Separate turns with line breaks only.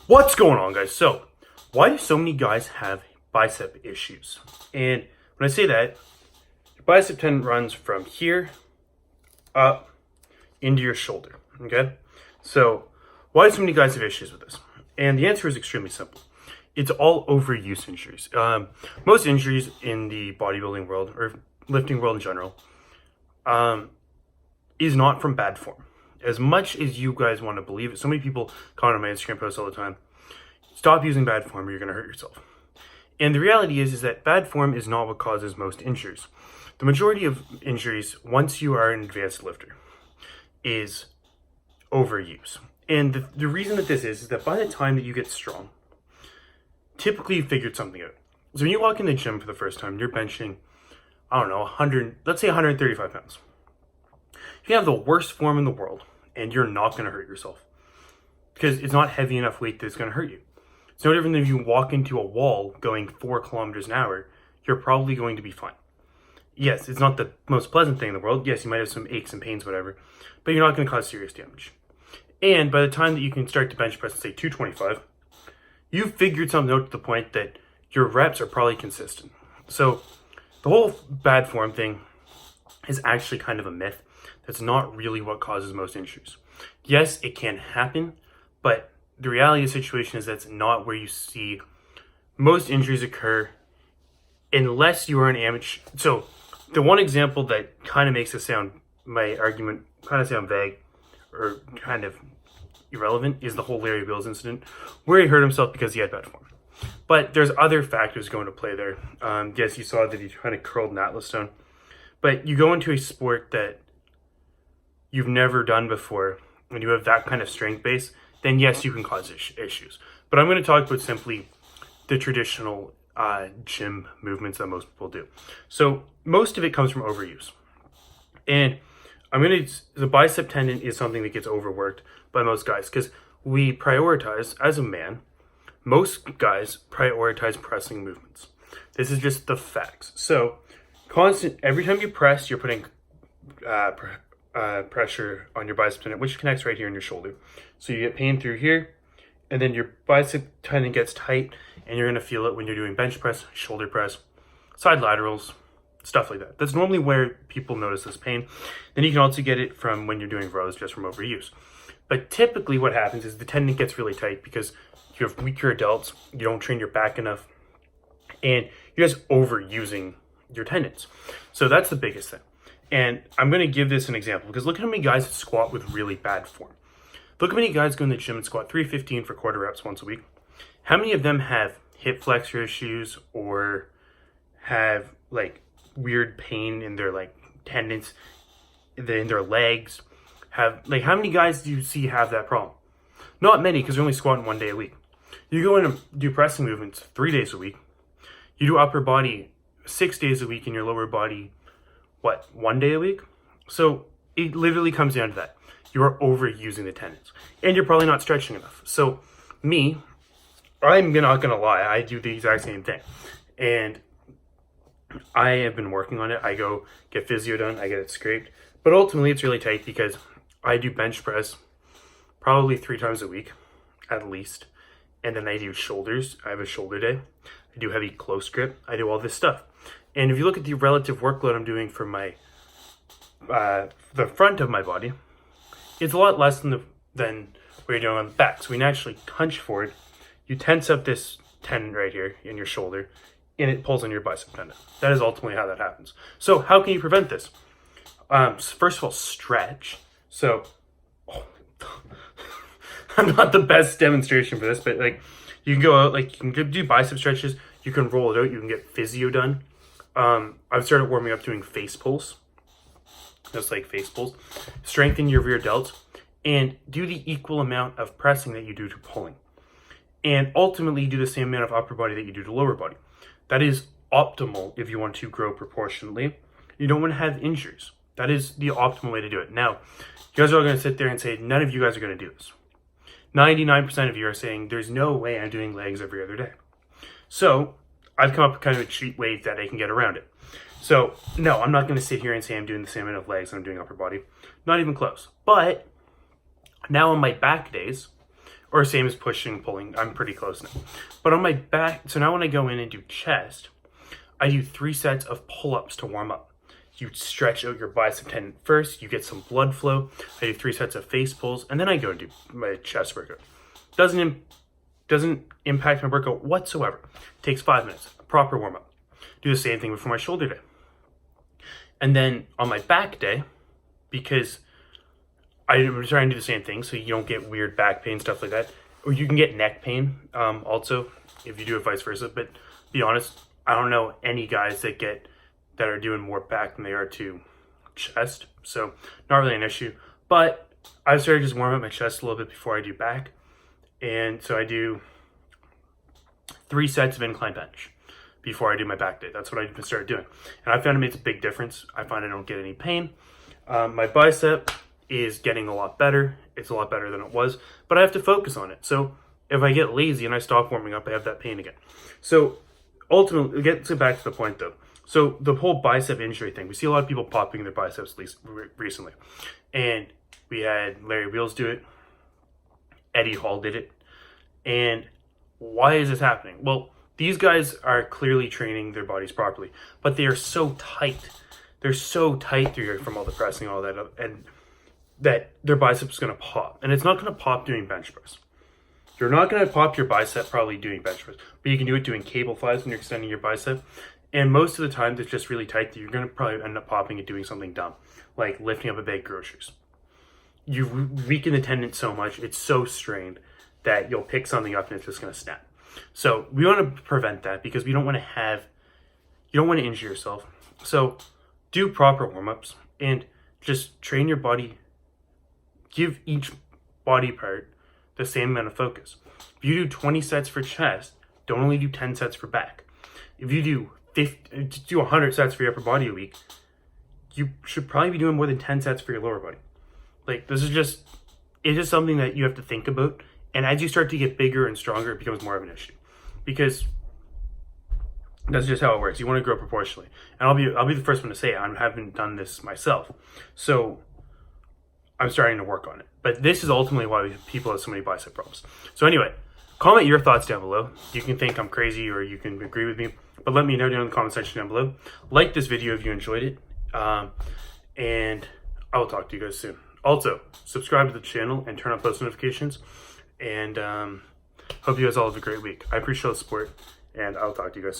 What's going on, guys? So, why do so many guys have bicep issues? And when I say that, your bicep tendon runs from here up into your shoulder, okay? So, why do so many guys have issues with this? And the answer is extremely simple. It's all overuse injuries. Most injuries in the bodybuilding world, or lifting world in general, is not from bad form. As much as you guys want to believe it, so many people comment on my Instagram posts all the time, stop using bad form or you're going to hurt yourself. And the reality is that bad form is not what causes most injuries. The majority of injuries, once you are an advanced lifter, is overuse. And the reason that this is that by the time that you get strong, typically you figured something out. So when you walk in the gym for the first time, you're benching, I don't know, 100, let's say 135 pounds. You have the worst form in the world, and you're not going to hurt yourself because it's not heavy enough weight that's going to hurt you. It's no different than if you walk into a wall going 4 kilometers an hour, you're probably going to be fine. Yes, it's not the most pleasant thing in the world. Yes, you might have some aches and pains, whatever, but you're not going to cause serious damage. And by the time that you can start to bench press, say 225, you've figured something out to the point that your reps are probably consistent. So the whole bad form thing is actually kind of a myth. That's not really what causes most injuries. Yes, it can happen, but the reality of the situation is that's not where you see most injuries occur unless you are an amateur. So the one example that kind of makes it sound, my argument kind of sound vague or kind of irrelevant is the whole Larry Bills incident where he hurt himself because he had bad form. But there's other factors going to play there. Yes, you saw that he kind of curled an Atlas stone, but you go into a sport that you've never done before, and you have that kind of strength base, then yes, you can cause issues. But I'm going to talk about simply the traditional gym movements that most people do. So most of it comes from overuse. And the bicep tendon is something that gets overworked by most guys because we prioritize, as a man, most guys prioritize pressing movements. This is just the facts. So every time you press, you're putting pressure on your bicep tendon, which connects right here in your shoulder. So you get pain through here, and then your bicep tendon gets tight, and you're going to feel it when you're doing bench press, shoulder press, side laterals, stuff like that. That's normally where people notice this pain. Then you can also get it from when you're doing rows, just from overuse. But typically what happens is the tendon gets really tight because you have weaker adults, you don't train your back enough, and you're just overusing your tendons. So that's the biggest thing. And I'm going to give this an example because look at how many guys squat with really bad form. Look how many guys go in the gym and squat 315 for quarter reps once a week. How many of them have hip flexor issues or have like weird pain in their like tendons, in their legs? How many guys do you see have that problem? Not many, because they're only squatting 1 day a week. You go in and do pressing movements 3 days a week. You do upper body 6 days a week, and your lower body 1 day a week? So it literally comes down to that. You are overusing the tendons, and you're probably not stretching enough. So I'm not gonna lie, I do the exact same thing, and I have been working on it. I go get physio done, I get it scraped, but ultimately it's really tight because I do bench press probably 3 times a week at least, and then I do shoulders. I have a shoulder day. I do heavy close grip. I do all this stuff. And if you look at the relative workload I'm doing for my the front of my body, it's a lot less than what you're doing on the back. So when you actually hunch forward, you tense up this tendon right here in your shoulder, and it pulls on your bicep tendon. That is ultimately how that happens. So how can you prevent this? First of all, stretch. So I'm not the best demonstration for this, but like you can go out, like you can do bicep stretches. You can roll it out. You can get physio done. I've started warming up doing face pulls, just like face pulls. Strengthen your rear delts and do the equal amount of pressing that you do to pulling. And ultimately do the same amount of upper body that you do to lower body. That is optimal if you want to grow proportionally. You don't want to have injuries. That is the optimal way to do it. Now, you guys are all going to sit there and say, none of you guys are going to do this. 99% of you are saying, there's no way I'm doing legs every other day. So I've come up with kind of a cheat way that I can get around it. So no, I'm not going to sit here and say I'm doing the same amount of legs and I'm doing upper body. Not even close. But now on my back days, or same as pushing, pulling. I'm pretty close now. But on my back, so now when I go in and do chest, I do 3 sets of pull-ups to warm up. You stretch out your bicep tendon first, you get some blood flow. I do 3 sets of face pulls, and then I go do my chest workout. Doesn't impact my workout whatsoever. It takes 5 minutes, a proper warm-up. Do the same thing before my shoulder day. And then on my back day, because I'm trying to do the same thing so you don't get weird back pain, stuff like that. Or you can get neck pain also if you do it vice versa. But be honest, I don't know any guys that are doing more back than they are to chest. So not really an issue. But I've started just warming up my chest a little bit before I do back. And so I do 3 sets of incline bench before I do my back day. That's what I started doing. And I found it makes a big difference. I find I don't get any pain. My bicep is getting a lot better. It's a lot better than it was, but I have to focus on it. So if I get lazy and I stop warming up, I have that pain again. So ultimately, get back to the point though. So the whole bicep injury thing, we see a lot of people popping their biceps recently. And we had Larry Wheels do it. Eddie Hall did it. And why is this happening? Well, these guys are clearly training their bodies properly, but they are so tight. They're so tight from all the pressing, all that, and that their bicep's going to pop. And it's not going to pop doing bench press. You're not going to pop your bicep probably doing bench press, but you can do it doing cable flies when you're extending your bicep. And most of the time, it's just really tight that you're going to probably end up popping it doing something dumb, like lifting up a bag of groceries. You weaken the tendon so much, it's so strained that you'll pick something up and it's just going to snap. So we want to prevent that because you don't want to injure yourself. So do proper warm-ups and just train your body. Give each body part the same amount of focus. If you do 20 sets for chest, don't only do 10 sets for back. If you do 100 sets for your upper body a week, you should probably be doing more than 10 sets for your lower body. Like, it's just something that you have to think about. And as you start to get bigger and stronger, it becomes more of an issue. Because that's just how it works. You want to grow proportionally. And I'll be the first one to say I haven't done this myself. So I'm starting to work on it. But this is ultimately why people have so many bicep problems. So anyway, comment your thoughts down below. You can think I'm crazy or you can agree with me. But let me know down in the comment section down below. Like this video if you enjoyed it. And I will talk to you guys soon. Also, subscribe to the channel and turn on post notifications. And hope you guys all have a great week. I appreciate the support. And I'll talk to you guys soon.